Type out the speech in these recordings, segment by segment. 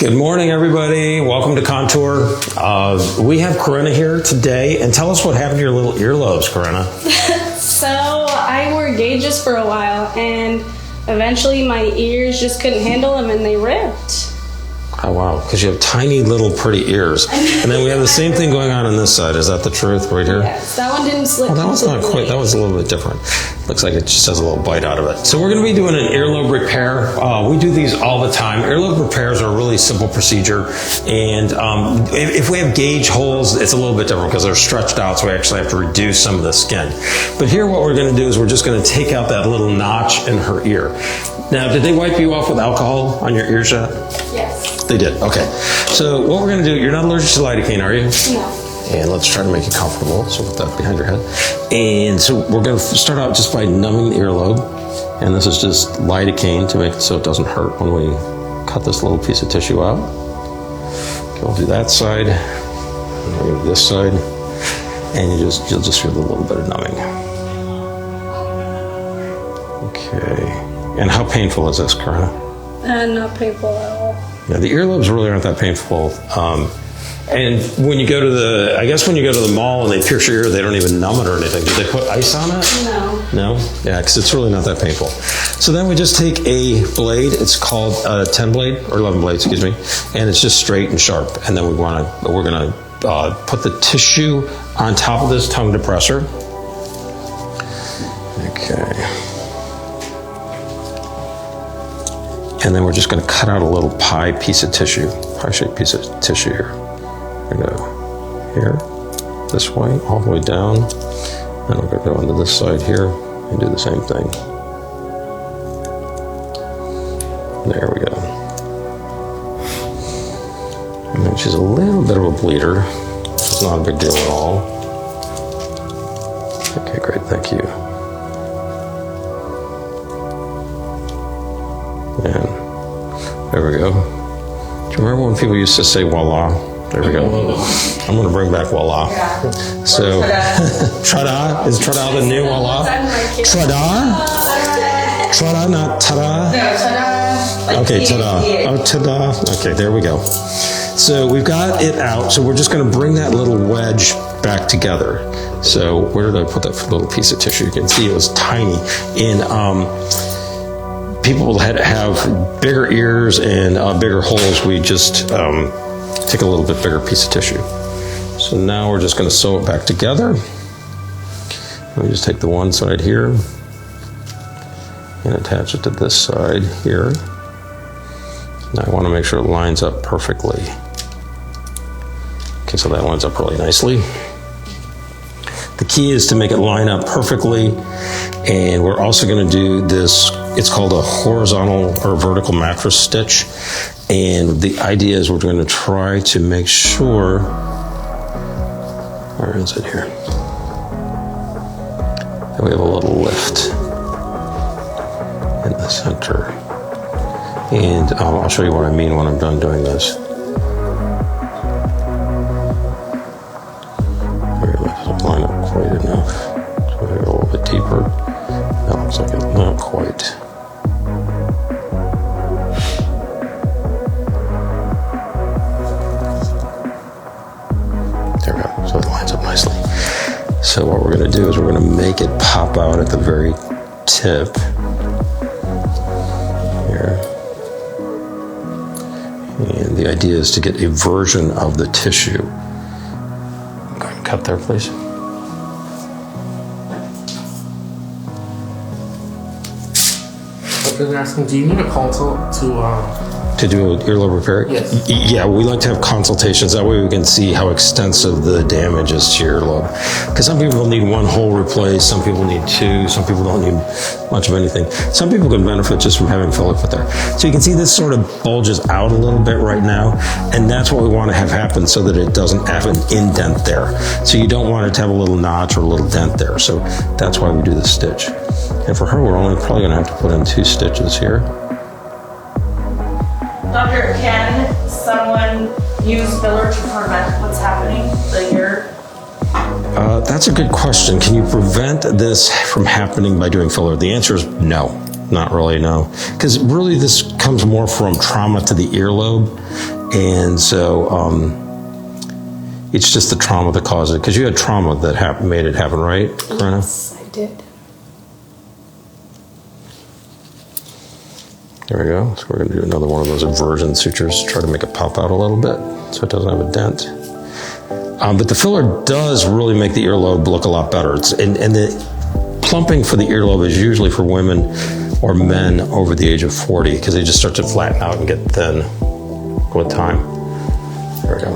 Good morning, everybody. Welcome to Contour. We have Corinna here today, and tell us what happened to your little earlobes, Corinna. So I wore gauges for a while, and eventually my ears just couldn't handle them, and they ripped. Oh, wow, because you have tiny little pretty ears. And then we have the same thing going on this side. Is that the truth right here? Yes, that one didn't slip. Well, that was not quite, that was a little bit different. Looks like it just has a little bite out of it. So we're going to be doing an earlobe repair. We do these all the time. Earlobe repairs are a really simple procedure. And if we have gauge holes, it's a little bit different because they're stretched out, so we actually have to reduce some of the skin. But here what we're going to do is we're just going to take out that little notch in her ear. Now, did they wipe you off with alcohol on your ears yet? Yes. They did, okay. So what we're gonna do, you're not allergic to lidocaine, are you? No. And let's try to make it comfortable. So put that behind your head. And so we're gonna start out just by numbing the earlobe. And this is just lidocaine to make it so it doesn't hurt when we cut this little piece of tissue out. Okay, we'll do that side, and we'll do this side. And you'll just feel a little bit of numbing. Okay. And how painful is this, Corinna? Not painful at all. Yeah, the earlobes really aren't that painful. And when you go to the mall and they pierce your ear, they don't even numb it or anything. Do they put ice on it? No. No? Yeah, because it's really not that painful. So then we just take a blade. It's called a 10 blade, or 11 blade, excuse me. And it's just straight and sharp. And then we're going to put the tissue on top of this tongue depressor. Okay. And then we're just going to cut out a little pie-shaped piece of tissue here. We're going to go here, this way, all the way down. Then we're going to go into this side here and do the same thing. There we go. And then she's a little bit of a bleeder. It's not a big deal at all. Okay, great, thank you. And there we go. Do you remember when people used to say voila? There we go. I'm going to bring back voila. Yeah. So, tra-da? Is tra-da the new voila? Tra-da? Tra-da, not ta-da? No, ta-da. Okay, ta-da. Oh, ta-da. Okay, there we go. So we've got it out. So we're just going to bring that little wedge back together. So where did I put that little piece of tissue? You can see it was tiny. And people that have bigger ears and bigger holes, we just take a little bit bigger piece of tissue. So now we're just going to sew it back together. We just take the one side here and attach it to this side here. Now I want to make sure it lines up perfectly. Okay, so that lines up really nicely. The key is to make it line up perfectly, and we're also going to do this. It's called a horizontal or vertical mattress stitch, and the idea is we're going to try to make sure, where is it here, that we have a little lift in the center. And I'll show you what I mean when I'm done doing this. Maybe that doesn't line up quite enough. So maybe a little bit deeper. That looks like it's not quite. There we go. So it lines up nicely. So what we're going to do is we're going to make it pop out at the very tip here. And the idea is to get a version of the tissue. Go ahead and cut there, please. They're asking, do you need a consult To do an earlobe repair? Yes. Yeah, we like to have consultations. That way we can see how extensive the damage is to your earlobe. Because some people need one hole replaced, some people need two, some people don't need much of anything. Some people can benefit just from having filler put there. So you can see this sort of bulges out a little bit right now, and that's what we want to have happen so that it doesn't have an indent there. So you don't want it to have a little notch or a little dent there. So that's why we do the stitch. And for her, we're only probably going to have to put in 2 stitches here. Doctor, can someone use filler to prevent what's happening? The ear? That's a good question. Can you prevent this from happening by doing filler? The answer is no. Not really, no. Because really this comes more from trauma to the earlobe. And so it's just the trauma that caused it. Because you had trauma that made it happen, right, Corinna? Yes, I did. There we go. So we're going to do another one of those inversion sutures, try to make it pop out a little bit so it doesn't have a dent. But the filler does really make the earlobe look a lot better. And the plumping for the earlobe is usually for women or men over the age of 40 because they just start to flatten out and get thin with time. There we go.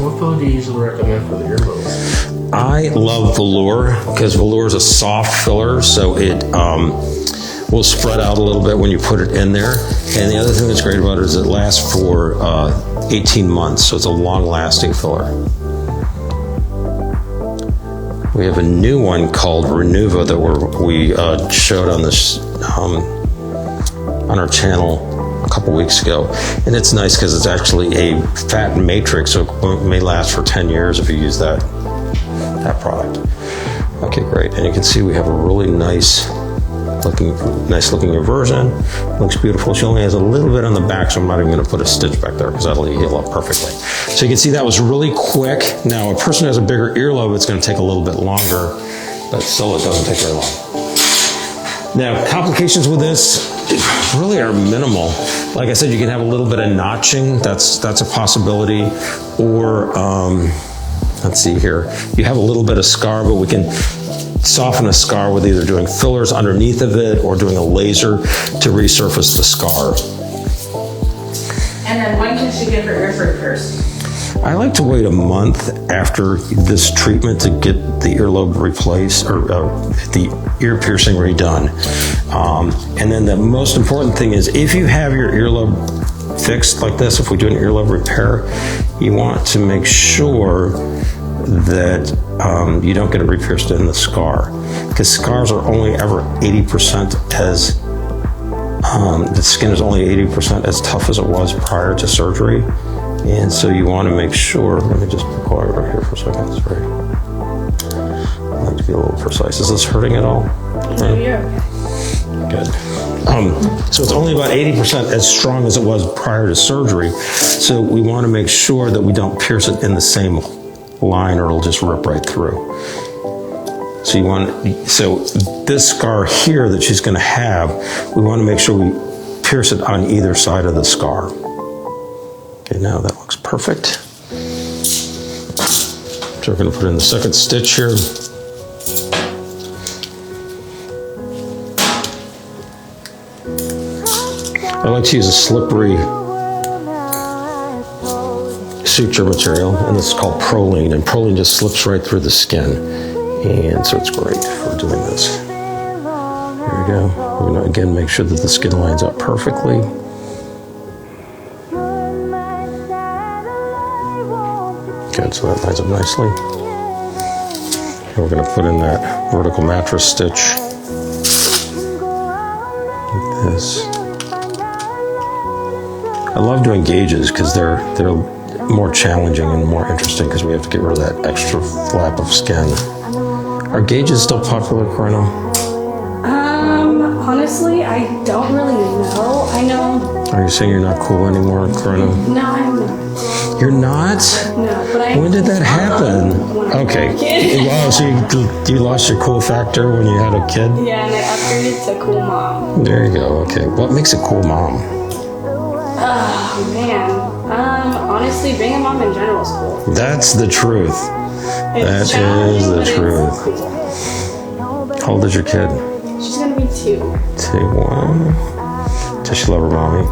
What filler do you usually recommend for the earlobes? I love velour because velour is a soft filler, so it will spread out a little bit when you put it in there. And the other thing that's great about it is it lasts for 18 months, so it's a long-lasting filler. We have a new one called Renuva that we showed on this on our channel a couple weeks ago, and it's nice because it's actually a fat matrix, so it may last for 10 years if you use that product. Okay, great, and you can see we have a really nice looking inversion. Looks beautiful. She only has a little bit on the back, so I'm not even going to put a stitch back there because that'll heal up perfectly. So you can see that was really quick. Now, a person who has a bigger earlobe, it's going to take a little bit longer, but still it doesn't take very long. Now, complications with this really are minimal. Like I said, you can have a little bit of notching. That's a possibility. Or, let's see here. You have a little bit of scar, but we can soften a scar with either doing fillers underneath of it or doing a laser to resurface the scar. And then when can she get her ears repierced? I like to wait a month after this treatment to get the earlobe replaced or the ear piercing redone. And then the most important thing is if you have your earlobe fixed like this, if we do an earlobe repair, you want to make sure that you don't get it re-pierced in the scar, because scars are only ever 80% as the skin is only 80% as tough as it was prior to surgery, and so you want to make sure. Let me just put quiet right here for a second. Sorry, I like to be a little precise. Is this hurting at all? No, you're okay. Good. So it's only about 80% as strong as it was prior to surgery, so we want to make sure that we don't pierce it in the same line or it'll just rip right through. So this scar here that she's going to have, we want to make sure we pierce it on either side of the scar. Okay, now that looks perfect. So we're going to put in the second stitch here. I like to use a slippery suture material, and this is called Proline, and Proline just slips right through the skin, and so it's great for doing this. There we go. We're going to again make sure that the skin lines up perfectly. Good, so that lines up nicely. And we're going to put in that vertical mattress stitch like this. I love doing gauges because they're more challenging and more interesting because we have to get rid of that extra flap of skin. Are gauges still popular, Corinna? Honestly, I don't really know. I know. Are you saying you're not cool anymore, Corinna? No, I'm not. You're not? No, but I. When did that happen? When I was a Okay. kid. Wow, so you lost your cool factor when you had a kid? Yeah, and I upgraded to cool mom. There you go. Okay. What makes a cool mom? Oh man. Honestly, being a mom in general is cool. That's the truth. It's That is the challenging, but truth. it's cool. How old is your kid? She's gonna be 2. 2. Does she love her mommy?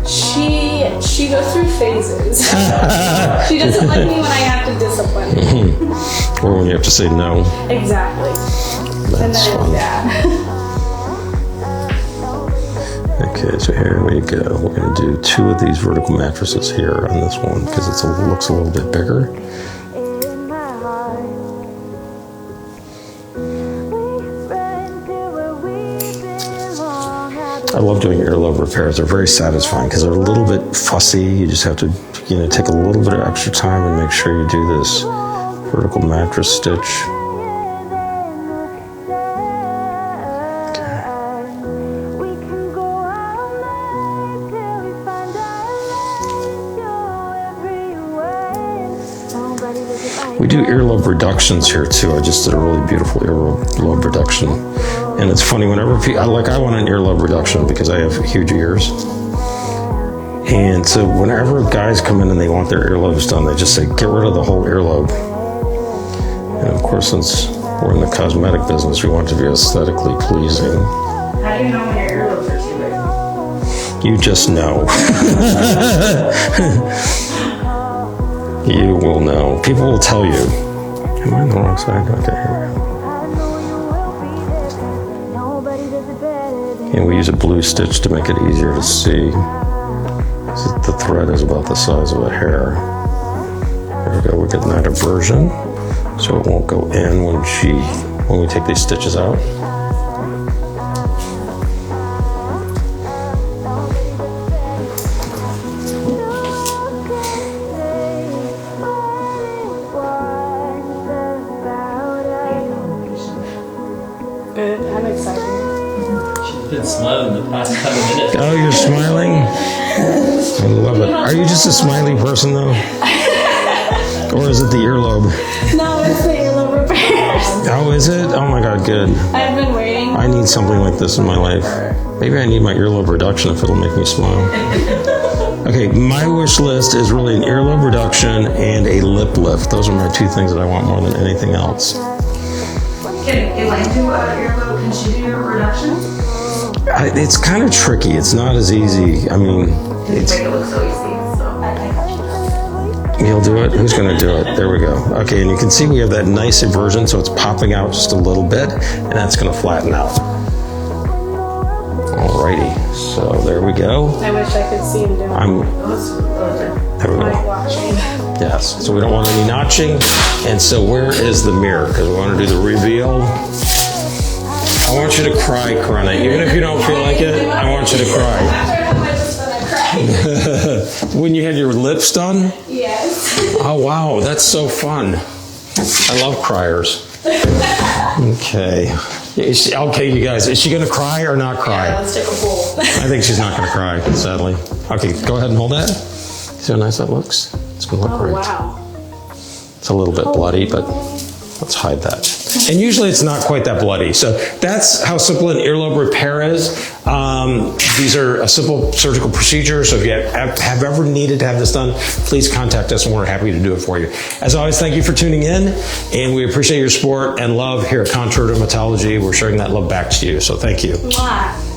She goes through phases. She doesn't like me when I have to discipline her. Or when you have to say no? Exactly. And That's then fun. yeah. Okay, so here we go. We're going to do 2 of these vertical mattresses here on this one because it looks a little bit bigger. I love doing earlobe repairs. They're very satisfying because they're a little bit fussy. You just have to, take a little bit of extra time and make sure you do this vertical mattress stitch. We do earlobe reductions here too. I just did a really beautiful earlobe reduction. And it's funny, whenever I want an earlobe reduction because I have huge ears. And so whenever guys come in and they want their earlobes done, they just say, get rid of the whole earlobe. And of course, since we're in the cosmetic business, we want it to be aesthetically pleasing. How do you know when your earlobes are too big? You just know. You will know. People will tell you. Am I on the wrong side? Okay, here we go. And we use a blue stitch to make it easier to see. The thread is about the size of a hair. There we go. We're getting that inversion, so it won't go in when we take these stitches out. Good. I'm excited. She's been smiling the past couple minutes. Oh, you're smiling? I love it. Are you just a smiley person, though? Or is it the earlobe? No, it's the earlobe repairs. Oh, is it? Oh my God, good. I've been waiting. I need something like this in my life. Maybe I need my earlobe reduction if it'll make me smile. Okay, my wish list is really an earlobe reduction and a lip lift. Those are my two things that I want more than anything else. Can Elaine do earlobe? Can she do reduction? It's kind of tricky. It's not as easy. I mean, Make it look so easy. So I think I should do it. you'll do it? Who's going to do it? There we go. Okay, and you can see we have that nice inversion, so it's popping out just a little bit, and that's going to flatten out. Alrighty, so there we go. I wish I could see him doing There we go. watching. Yes, so we don't want any notching. And so where is the mirror? Because we want to do the reveal. I want you to cry, Corona. Even if you don't feel like it, I want you to cry. When you had your lips done? Yes. Oh, wow, that's so fun. I love criers. Okay. Okay, you guys, is she going to cry or not cry? Yeah, let's take a poll. I think she's not going to cry, sadly. Okay, go ahead and hold that. See how nice that looks? It's going to look Oh, great. wow. It's a little bit bloody, but let's hide that. And usually it's not quite that bloody. So that's how simple an earlobe repair is. These are a simple surgical procedure. So if you have ever needed to have this done, please contact us and we're happy to do it for you. As always, thank you for tuning in. And we appreciate your support and love here at Contour Dermatology. We're sharing that love back to you. So thank you. Mwah.